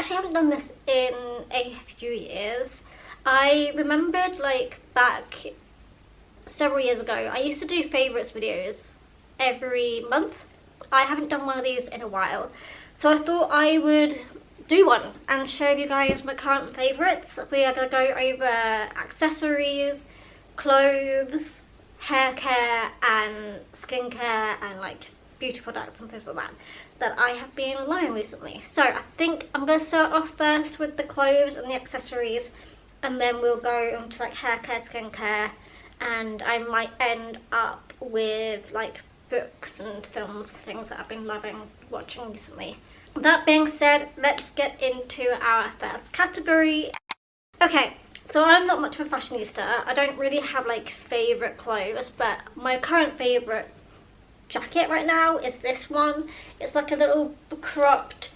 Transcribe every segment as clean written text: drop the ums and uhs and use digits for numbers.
actually haven't done this in a few years. I remembered like back several years ago, I used to do favourites videos every month. I haven't done one of these in a while, so I thought I would do one and show you guys my current favourites. We are going to go over accessories, clothes, hair care and skincare and like beauty products and things like that I have been loving recently. So I think I'm going to start off first with the clothes and the accessories, and then we'll go on to like hair care, skincare, and I might end up with like books and films and things that I've been loving watching recently. That being said, let's get into our first category. Okay, so I'm not much of a fashionista. I don't really have like favourite clothes, but my current favourite jacket right now is this one. It's like a little cropped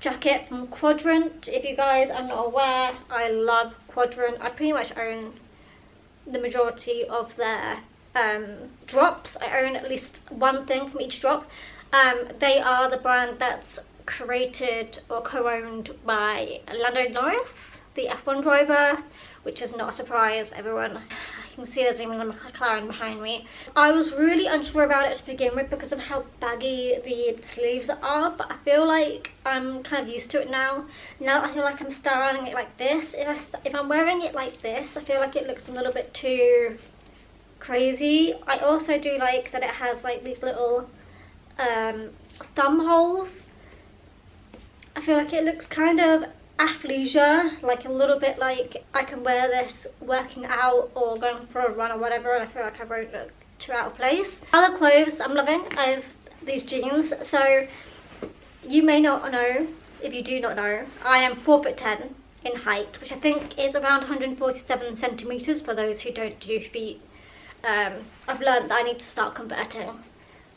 jacket from Quadrant. If you guys are not aware, I love Quadrant. I pretty much own the majority of their drops. I own at least one thing from each drop. They are the brand that's created or co-owned by Lando Norris, the F1 driver, which is not a surprise. Everyone, you can see there's even a McLaren behind me. I was really unsure about it to begin with because of how baggy the sleeves are, but I feel like I'm kind of used to it now. Now I feel like I'm styling it like this. If I'm wearing it like this, I feel like it looks a little bit too crazy. I also do like that it has like these little thumb holes. I feel like it looks kind of athleisure, like a little bit like I can wear this working out or going for a run or whatever, and I feel like I won't look too out of place. Other clothes I'm loving is these jeans. So you may not know, if you do not know, I am 4'10" in height, which I think is around 147 centimeters for those who don't do feet. I've learned that I need to start converting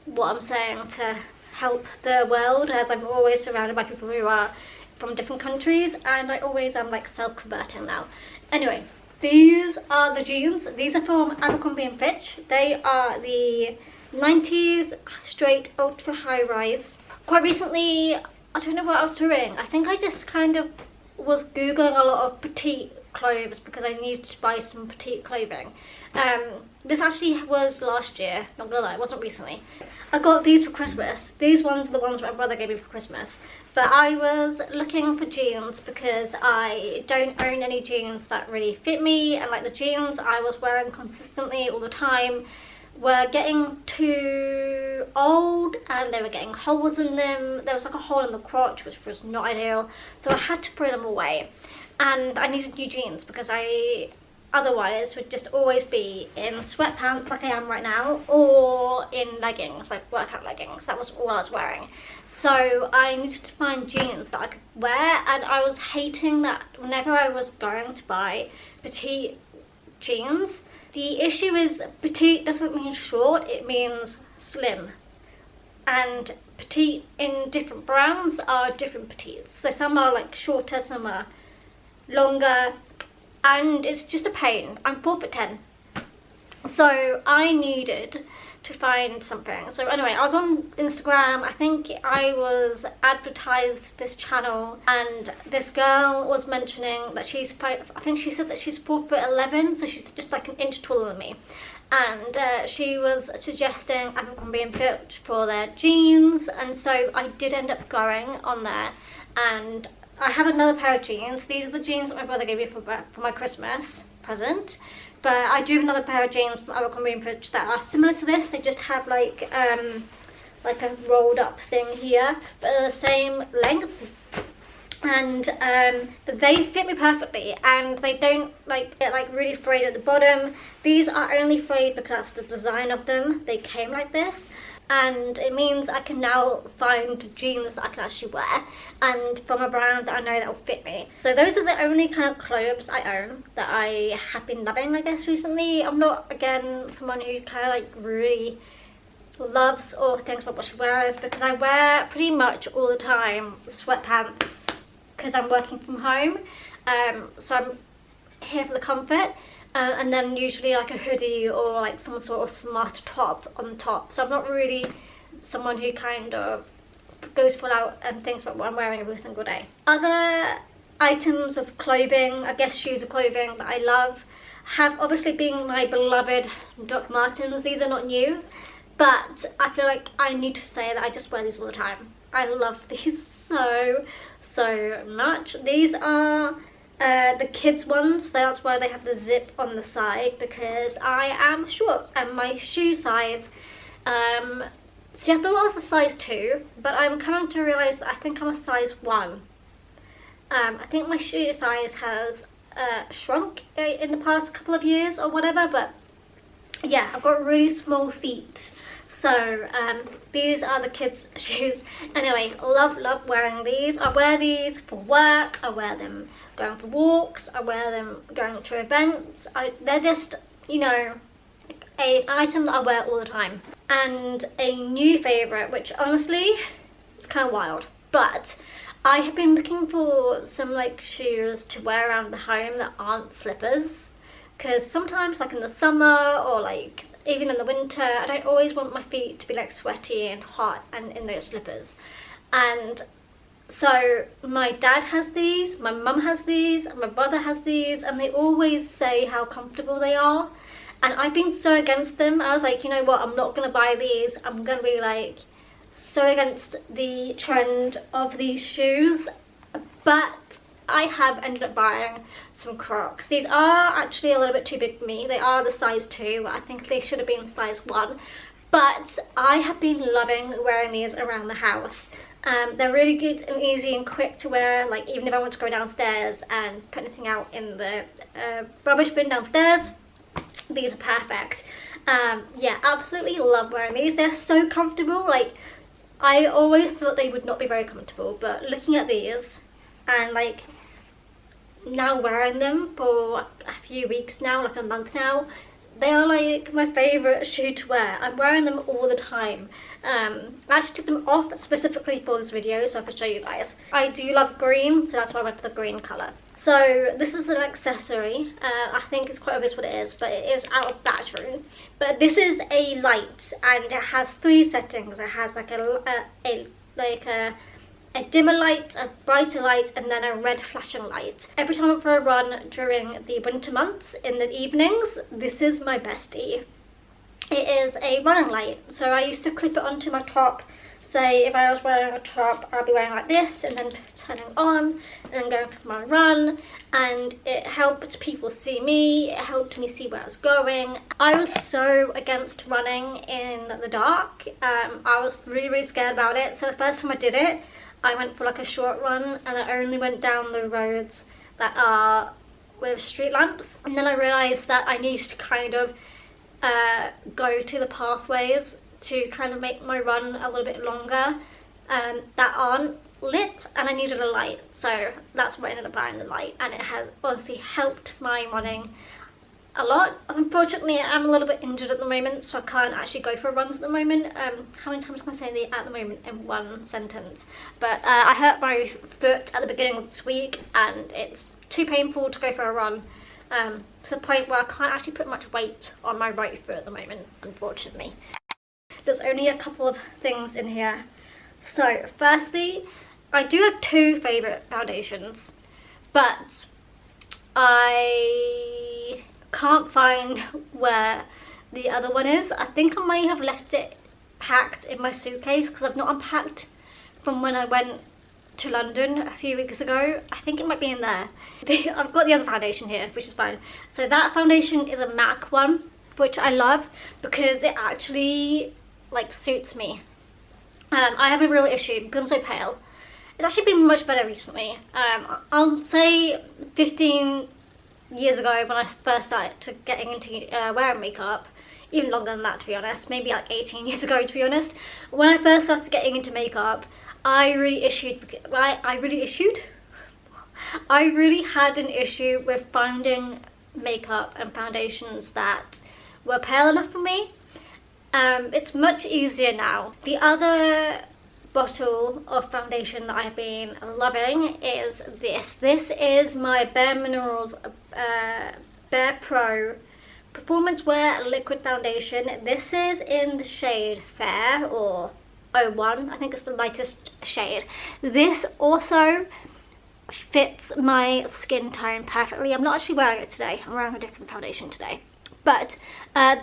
what I'm saying to help the world, as I'm always surrounded by people who are from different countries, and I always am like self-converting now. Anyway, these are the jeans. These are from Abercrombie & Fitch. They are the 90s straight ultra high rise. Quite recently, I don't know what I was doing. I think I just kind of was googling a lot of petite clothes because I needed to buy some petite clothing. This actually was last year, not gonna lie, it wasn't recently. I got these for Christmas. These ones are the ones my brother gave me for Christmas. But I was looking for jeans because I don't own any jeans that really fit me, and like the jeans I was wearing consistently all the time were getting too old and they were getting holes in them. There was like a hole in the crotch, which was not ideal, so I had to throw them away. And I needed new jeans because I otherwise would just always be in sweatpants like I am right now, or in leggings, like workout leggings. That was all I was wearing. So I needed to find jeans that I could wear, and I was hating that whenever I was going to buy petite jeans, the issue is petite doesn't mean short, it means slim. And petite in different brands are different petites. So some are like shorter, some are longer, and it's just a pain. I'm 4'10", so I needed to find something. So anyway, I was on Instagram. I think I was advertised this channel, and this girl was mentioning that she's, I think she said that she's 4'11", so she's just like an inch taller than me. And she was suggesting Abercrombie & Fitch for their jeans, and so I did end up going on there, and I have another pair of jeans. These are the jeans that my brother gave me for my Christmas present. But I do have another pair of jeans from Abercrombie & Fitch that are similar to this. They just have like a rolled up thing here, but they're the same length. And they fit me perfectly, and they don't like get like really frayed at the bottom. These are only frayed because that's the design of them. They came like this. And it means I can now find jeans that I can actually wear, and from a brand that I know that will fit me. So those are the only kind of clothes I own that I have been loving, I guess, recently. I'm not, again, someone who kind of like really loves or thinks about what she wears, because I wear pretty much all the time sweatpants because I'm working from home. So I'm here for the comfort. And then usually like a hoodie or like some sort of smart top on top. So I'm not really someone who kind of goes full out and thinks about what I'm wearing every single day. Other items of clothing, I guess shoes of clothing that I love, have obviously been my beloved Doc Martens. These are not new, but I feel like I need to say that I just wear these all the time. I love these so much. These are the kids ones. That's why they have the zip on the side, because I am short and my shoe size, see, I thought I was a size 2, but I'm coming to realise that I think I'm a size 1. I think my shoe size has shrunk in the past couple of years or whatever, but yeah, I've got really small feet. So these are the kids' shoes. Anyway, love wearing these. I wear these for work, I wear them going for walks, I wear them going to events. They're just, you know, an item that I wear all the time. And a new favourite, which honestly, it's kind of wild, but I have been looking for some like shoes to wear around the home that aren't slippers, because sometimes like in the summer or like even in the winter, I don't always want my feet to be like sweaty and hot and in those slippers. And so my dad has these, my mum has these, and my brother has these, and they always say how comfortable they are. And I've been so against them. I was like, you know what, I'm not going to buy these. I'm going to be like so against the trend of these shoes. But I have ended up buying some Crocs. These are actually a little bit too big for me. They are the size 2. I think they should have been size 1. But I have been loving wearing these around the house. They're really good and easy and quick to wear, like even if I want to go downstairs and put anything out in the rubbish bin downstairs. These are perfect. Yeah, absolutely love wearing these. They're so comfortable. Like, I always thought they would not be very comfortable, but looking at these and like now wearing them for a few weeks now, like a month now, they are like my favourite shoe to wear. I'm wearing them all the time. I actually took them off specifically for this video so I could show you guys. I do love green, so that's why I went for the green colour. So this is an accessory. I think it's quite obvious what it is, but it is out of battery. But this is a light, and it has 3 settings. It has like a dimmer light, a brighter light, and then a red flashing light. Every time I go for a run during the winter months in the evenings, this is my bestie. It is a running light, so I used to clip it onto my top. Say if I was wearing a top, I'd be wearing like this and then turning on and then going for my run, and it helped people see me, it helped me see where I was going. I was so against running in the dark. I was really scared about it, so the first time I did it, I went for like a short run and I only went down the roads that are with street lamps, and then I realised that I needed to kind of go to the pathways to kind of make my run a little bit longer that aren't lit, and I needed a light, so that's why I ended up buying the light, and it has honestly helped my running a lot. Unfortunately, I'm a little bit injured at the moment, so I can't actually go for runs at the moment. How many times can I say the at the moment in one sentence? But I hurt my foot at the beginning of this week, and it's too painful to go for a run, to the point where I can't actually put much weight on my right foot at the moment, unfortunately. There's only a couple of things in here. So firstly, I do have 2 favourite foundations, but I can't find where the other one is. I think I may have left it packed in my suitcase because I've not unpacked from when I went to London a few weeks ago. I think it might be in there. I've got the other foundation here, which is fine. So that foundation is a MAC one, which I love because it actually like suits me. I have a real issue because I'm so pale. It's actually been much better recently. I'll say 15 years ago when I first started getting into wearing makeup, even longer than that to be honest, maybe like 18 years ago to be honest, when I first started getting into makeup, I really had an issue with finding makeup and foundations that were pale enough for me. It's much easier now. The other bottle of foundation that I've been loving is this. This is my Bare Minerals Bare Pro Performance Wear Liquid Foundation. This is in the shade Fair, or 01. I think it's the lightest shade. This also fits my skin tone perfectly. I'm not actually wearing it today. I'm wearing a different foundation today. But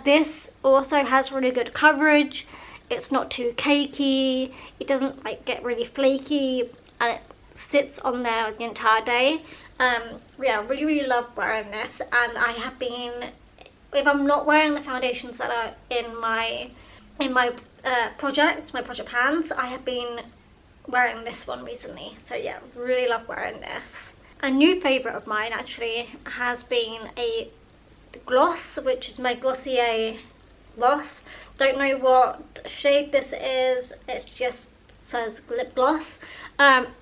this also has really good coverage. It's not too cakey. It doesn't like get really flaky, and it sits on there the entire day. Yeah, really love wearing this, and I have been, if I'm not wearing the foundations that are in my project pans, I have been wearing this one recently. So yeah, really love wearing this. A new favourite of mine actually has been a gloss, which is my Glossier gloss. Don't know what shade this is, it just says lip gloss.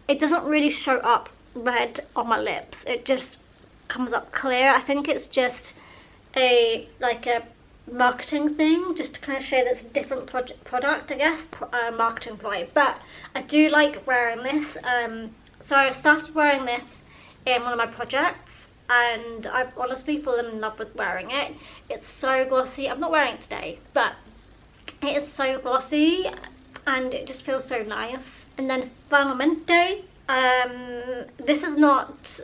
It doesn't really show up red on my lips, it just comes up clear. I think it's just a marketing thing, just to kind of show that's a different product, I guess, marketing ploy. But I do like wearing this. So I started wearing this in one of my projects, and I've honestly fallen in love with wearing it. It's so glossy. I'm not wearing it today, but it is so glossy and it just feels so nice. And then Finalmente, this is not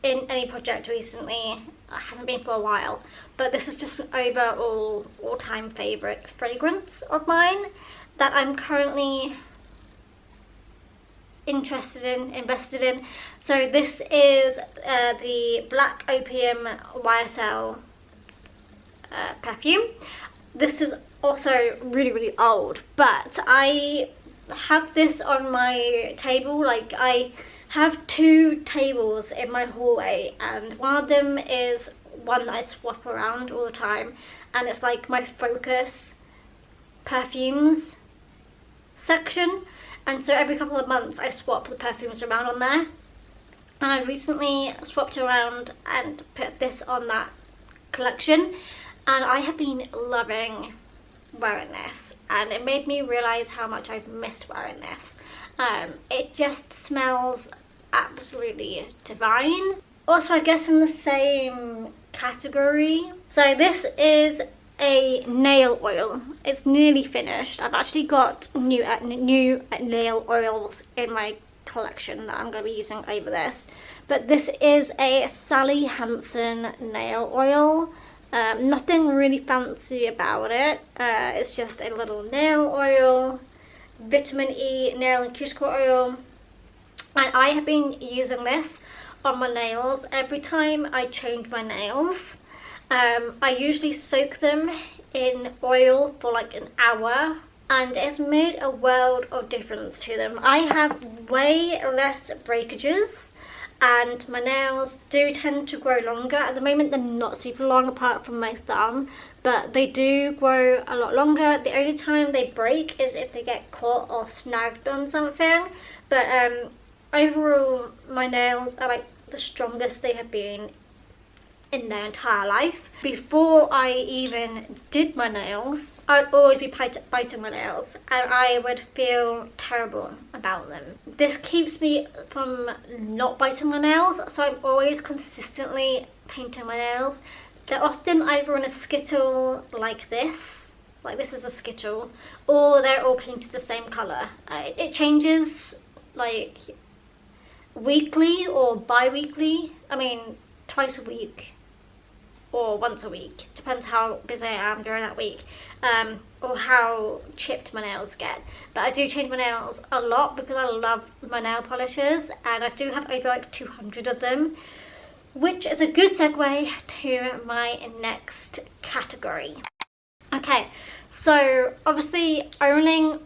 in any project recently, it hasn't been for a while, but this is just an overall all-time favourite fragrance of mine that I'm currently invested in. So this is the Black Opium YSL perfume. This is also really old, but I have this on my table. Like, I have 2 tables in my hallway, and one of them is one that I swap around all the time, and it's like my focus perfumes section. And so every couple of months I swap the perfumes around on there. And I recently swapped around and put this on that collection. And I have been loving wearing this. And it made me realise how much I've missed wearing this. It just smells absolutely divine. Also, I guess in the same category. So this is a nail oil. It's nearly finished. I've actually got new nail oils in my collection that I'm going to be using over this. But this is a Sally Hansen nail oil. Nothing really fancy about it. It's just a little nail oil, vitamin E nail and cuticle oil. And I have been using this on my nails every time I change my nails. I usually soak them in oil for like an hour, and it's made a world of difference to them. I have way less breakages, and my nails do tend to grow longer. At the moment they're not super long apart from my thumb, but they do grow a lot longer. The only time they break is if they get caught or snagged on something. But overall my nails are like the strongest they have been in their entire life. Before I even did my nails, I'd always be biting my nails, and I would feel terrible about them. This keeps me from not biting my nails, so I'm always consistently painting my nails. They're often either in a skittle like this is a skittle, or they're all painted the same colour. It changes like weekly or bi-weekly. I mean, twice a week or once a week, depends how busy I am during that week, or how chipped my nails get. But I do change my nails a lot because I love my nail polishes, and I do have over like 200 of them, which is a good segue to my next category. Okay, so obviously owning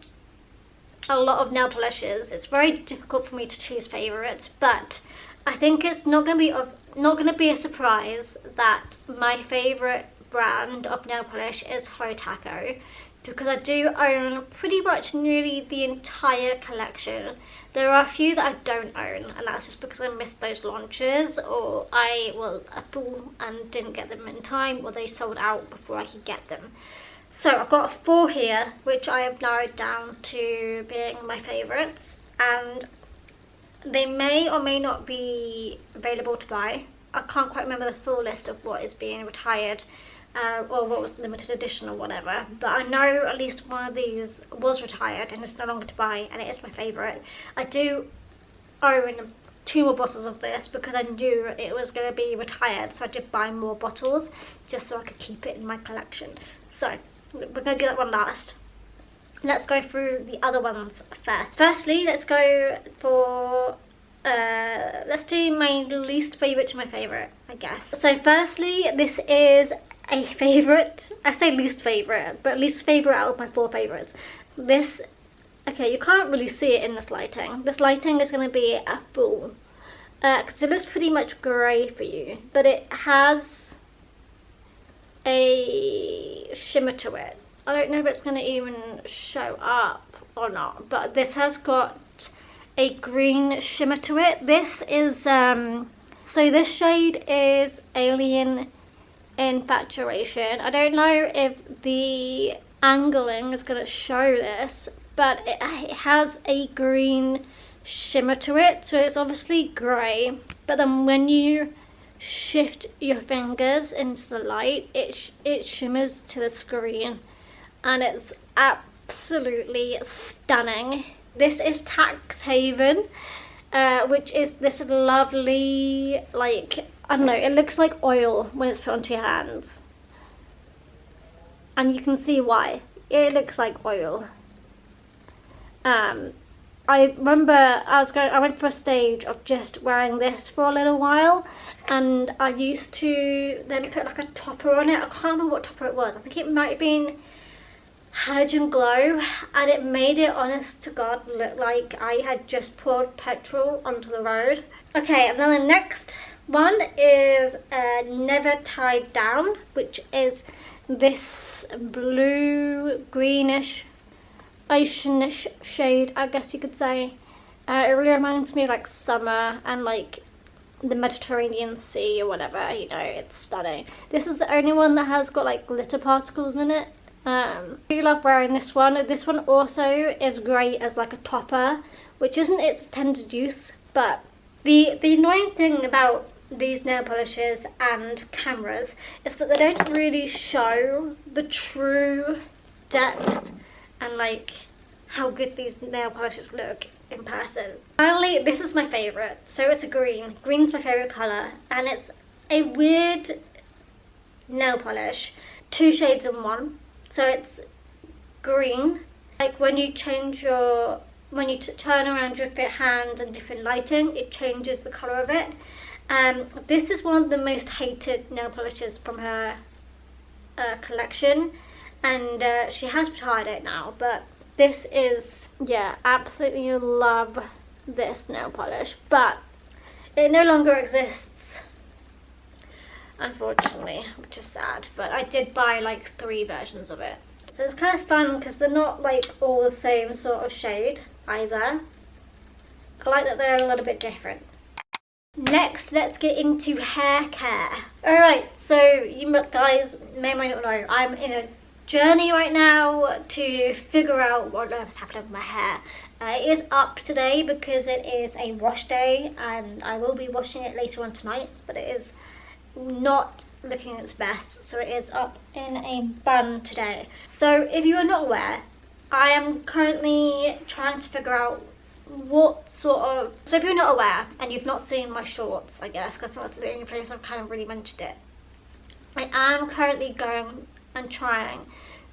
a lot of nail polishes, it's very difficult for me to choose favourites, but I think it's not going to be a surprise that my favourite brand of nail polish is Hello Taco, because I do own pretty much nearly the entire collection. There are a few that I don't own, and that's just because I missed those launches, or I was a fool and didn't get them in time, or they sold out before I could get them. So I've got 4 here, which I have narrowed down to being my favourites, and they may or may not be available to buy. I can't quite remember the full list of what is being retired, or what was limited edition or whatever. But I know at least one of these was retired and it's no longer to buy, and it is my favourite. I do own 2 more bottles of this because I knew it was going to be retired, so I did buy more bottles just so I could keep it in my collection. So we're going to do that one last. Let's go through the other ones first. Firstly, let's go for let's do my least favourite to my favourite, I guess. So firstly, this is a favourite. I say least favourite, but least favourite out of my 4 favourites. This, okay, you can't really see it in this lighting. This lighting is going to be a fool, because it looks pretty much grey for you, but it has a shimmer to it. I don't know if it's going to even show up or not, but this has got a green shimmer to it. This is, so this shade is Alien Infatuation. I don't know if the angling is going to show this, but it has a green shimmer to it, so it's obviously grey, but then when you shift your fingers into the light, it shimmers to the screen, and it's absolutely stunning. This is Tax Haven, which is this lovely, like, I don't know, it looks like oil when it's put onto your hands, and you can see why. It looks like oil. I remember I went for a stage of just wearing this for a little while, and I used to then put like a topper on it. I can't remember what topper it was. I think it might have been Halogen Glow, and it made it, honest to God, look like I had just poured petrol onto the road. Okay, and then the next one is Never Tied Down, which is this blue greenish oceanish shade, I guess you could say. It really reminds me of like summer and like the Mediterranean Sea or whatever, you know, it's stunning. This is the only one that has got like glitter particles in it. I really love wearing this one. This one also is great as like a topper, which isn't its intended use, but the annoying thing about these nail polishes and cameras is that they don't really show the true depth and like how good these nail polishes look in person. Finally, this is my favourite. So it's a green. Green's my favourite colour, and it's a weird nail polish, 2 shades in one. So it's green, like when you change your, when you turn around your hand and different lighting, it changes the colour of it. This is one of the most hated nail polishes from her collection, and she has retired it now, but this is, yeah, absolutely love this nail polish, but it no longer exists, unfortunately, which is sad, but I did buy like 3 versions of it. So it's kind of fun because they're not like all the same sort of shade either. I like that they're a little bit different. Next, let's get into hair care. Alright, so you guys may or may not know, I'm in a journey right now to figure out what has happened with my hair. It is up today because it is a wash day, and I will be washing it later on tonight, but it is not looking its best, so it is up in a bun today. So if you are not aware, I am currently trying to figure out what sort of, so if you're not aware and you've not seen my shorts, I guess, because that's the only place I've kind of really mentioned it, I am currently going and trying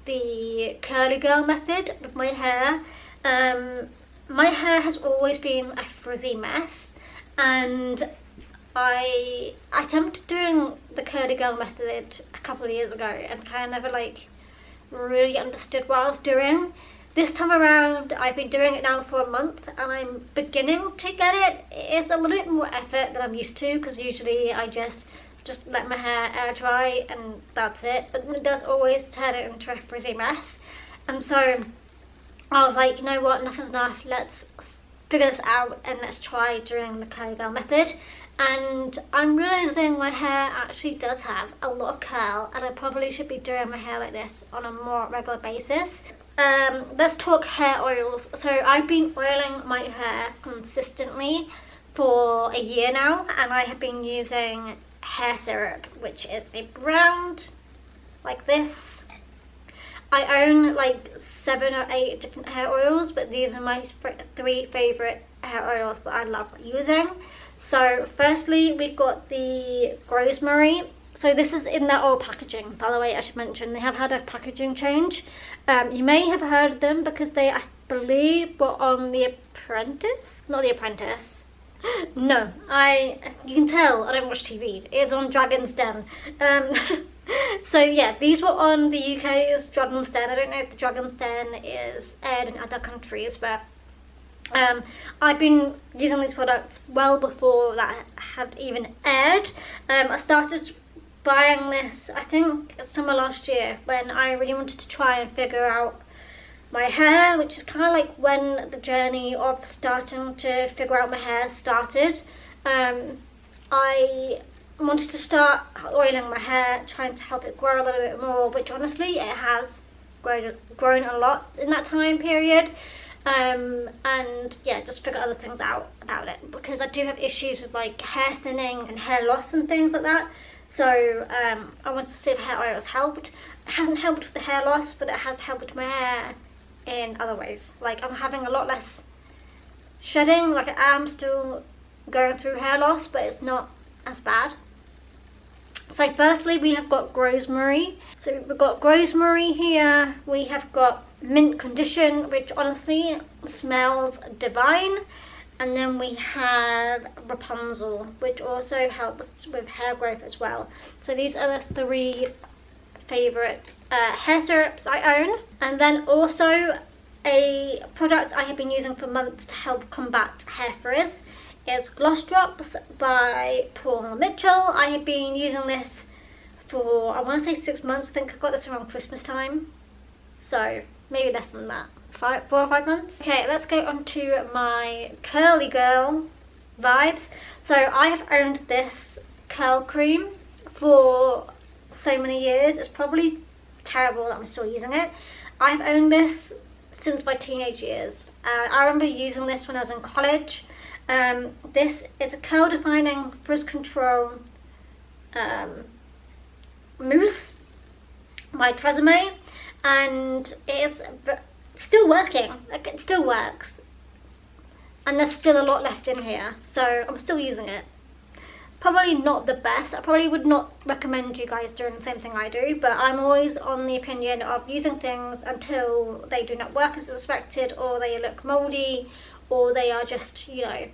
the curly girl method with my hair. My hair has always been a frizzy mess, and I attempted doing the curly girl method a couple of years ago and kind of never like really understood what I was doing. This time around, I've been doing it now for a month, and I'm beginning to get it. It's a little bit more effort than I'm used to, because usually I just let my hair air dry and that's it, but it does always turn it into a frizzy mess. And so I was like, you know what, enough is enough, let's figure this out and let's try doing the curly girl method. And I'm realising my hair actually does have a lot of curl, and I probably should be doing my hair like this on a more regular basis. Let's talk hair oils. So I've been oiling my hair consistently for a year now, and I have been using hair syrup, which is a brown like this. I own like 7 or 8 different hair oils, but these are my 3 favourite hair oils that I love using. So firstly, we've got the rosemary. So this is in their old packaging, by the way. I should mention they have had a packaging change. You may have heard of them because they, I believe, were on The Apprentice. Not The Apprentice. No, you can tell I don't watch TV. It's on Dragon's Den. So yeah, these were on the UK's Dragon's Den. I don't know if the Dragon's Den is aired in other countries, but I've been using these products well before that had even aired. I started buying this, I think, summer last year when I really wanted to try and figure out my hair, which is kind of like when the journey of starting to figure out my hair started. I wanted to start oiling my hair, trying to help it grow a little bit more, which honestly it has grown a lot in that time period. And yeah, just figure other things out about it, because I do have issues with like hair thinning and hair loss and things like that. So I wanted to see if hair oils helped. It hasn't helped with the hair loss, but it has helped with my hair in other ways. Like I'm having a lot less shedding. Like I am still going through hair loss, but it's not as bad. So firstly, we have got rosemary. So we've got rosemary here. We have got mint condition, which honestly smells divine. And then we have Rapunzel, which also helps with hair growth as well. So these are the 3 favourite hair syrups I own. And then also a product I have been using for months to help combat hair frizz is Gloss Drops by Paul Mitchell. I have been using this for, I want to say 6 months. I think I got this around Christmas time. So maybe less than that. 4 or 5 months. Okay, let's go on to my curly girl vibes. So I have owned this curl cream for so many years. It's probably terrible that I'm still using it. I've owned this since my teenage years. I remember using this when I was in college. This is a curl defining frizz control mousse by Tresemme, and it's still working. Like, it still works, and there's still a lot left in here, so I'm still using it. Probably not the best. I probably would not recommend you guys doing the same thing I do, but I'm always on the opinion of using things until they do not work as expected, or they look moldy, or they are just, you know,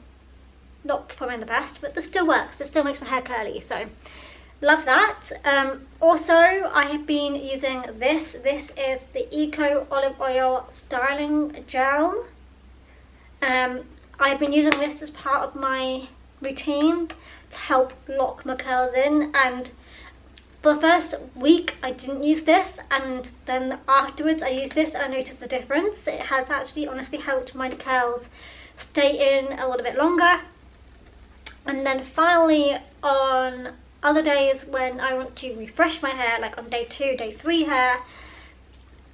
not performing the best. But this still works. This still makes my hair curly, so love that. Also, I have been using this. This is the Eco Olive Oil Styling Gel. I've been using this as part of my routine to help lock my curls in, and for the first week I didn't use this, and then afterwards I used this and I noticed the difference. It has actually honestly helped my curls stay in a little bit longer. And then finally, on other days when I want to refresh my hair, like on day 2, day 3 hair,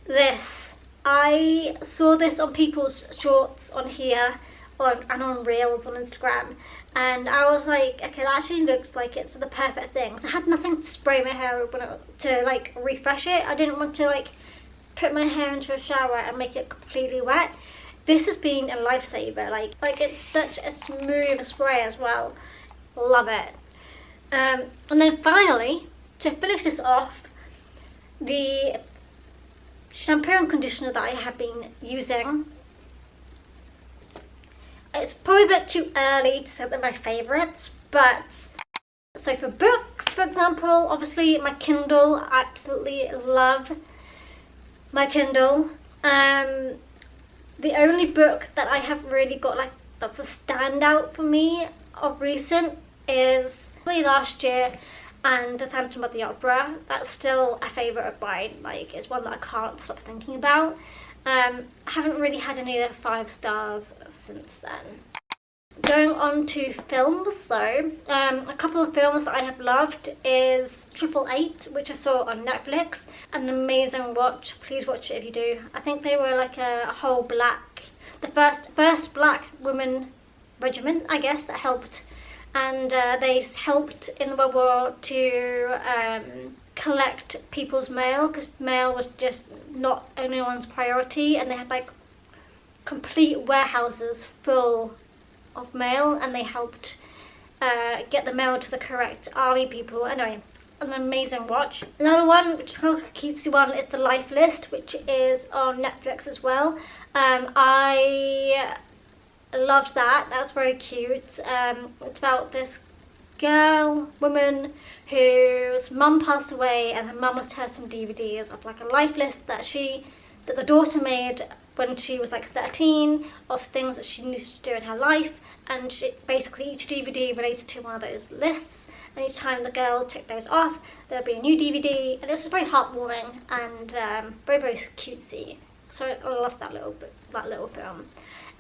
this, I saw this on people's shorts on here and on reels on Instagram, and I was like, okay, that actually looks like it's the perfect thing. So I had nothing to spray my hair to like refresh it. I didn't want to like put my hair into a shower and make it completely wet. This has been a lifesaver. Like it's such a smooth spray as well. Love it. And then finally, to finish this off, the shampoo and conditioner that I have been using. It's probably a bit too early to say they're my favourites, but so for books, for example, obviously my Kindle, I absolutely love my Kindle. The only book that I have really got like that's a standout for me of recent is probably last year, and The Phantom of the Opera. That's still a favourite of mine. Like, it's one that I can't stop thinking about. I haven't really had any other 5 stars since then. Going on to films though, a couple of films that I have loved is 888, which I saw on Netflix. An amazing watch. Please watch it if you do. I think they were like a whole black, the first black women regiment, I guess, that helped, and they helped in the World War II collect people's mail, because mail was just not anyone's priority, and they had like complete warehouses full of mail, and they helped get the mail to the correct army people. Anyway, an amazing watch. Another one, which is kind of like a cutesy one, is The Life List, which is on Netflix as well. I loved that. That's very cute. It's about this woman whose mum passed away, and her mum left her some DVDs of like a life list that the daughter made when she was like 13, of things that she needed to do in her life, and basically each DVD related to one of those lists, and each time the girl ticked those off, there'd be a new DVD, and this is very heartwarming and very, very cutesy. So I love that little film.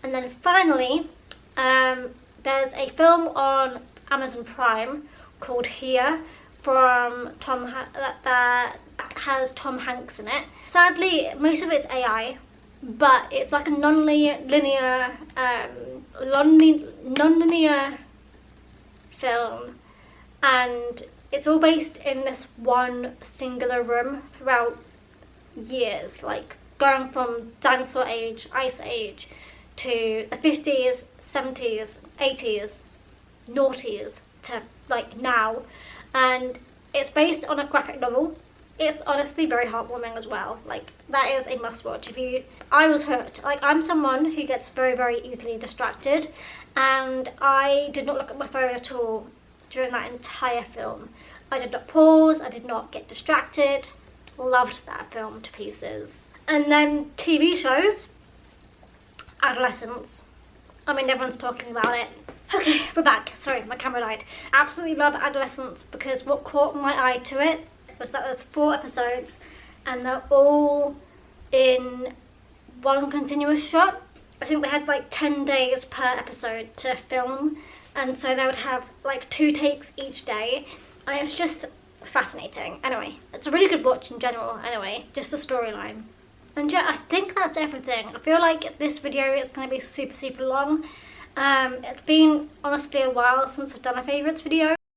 And then finally, there's a film on Amazon Prime called Here from that has Tom Hanks in it. Sadly, most of it's AI, but it's like a non-linear film, and it's all based in this one singular room throughout years, like going from dinosaur age, ice age, to the 50s, 70s, 80s, noughties, to like now. And it's based on a graphic novel. It's honestly very heartwarming as well. Like, that is a must watch. I was hooked. Like, I'm someone who gets very, very easily distracted, and I did not look at my phone at all during that entire film. I did not pause, I did not get distracted. Loved that film to pieces. And then TV shows, adolescence. I mean, everyone's talking about it. Okay, we're back. Sorry, my camera died. Absolutely love Adolescence, because what caught my eye to it was that there's 4 episodes, and they're all in one continuous shot. I think they had like 10 days per episode to film, and so they would have like 2 takes each day, and it's just fascinating. Anyway, it's a really good watch in general, anyway, just the storyline. And yeah, I think that's everything. I feel like this video is going to be super, super long. It's been honestly a while since I've done a favourites video.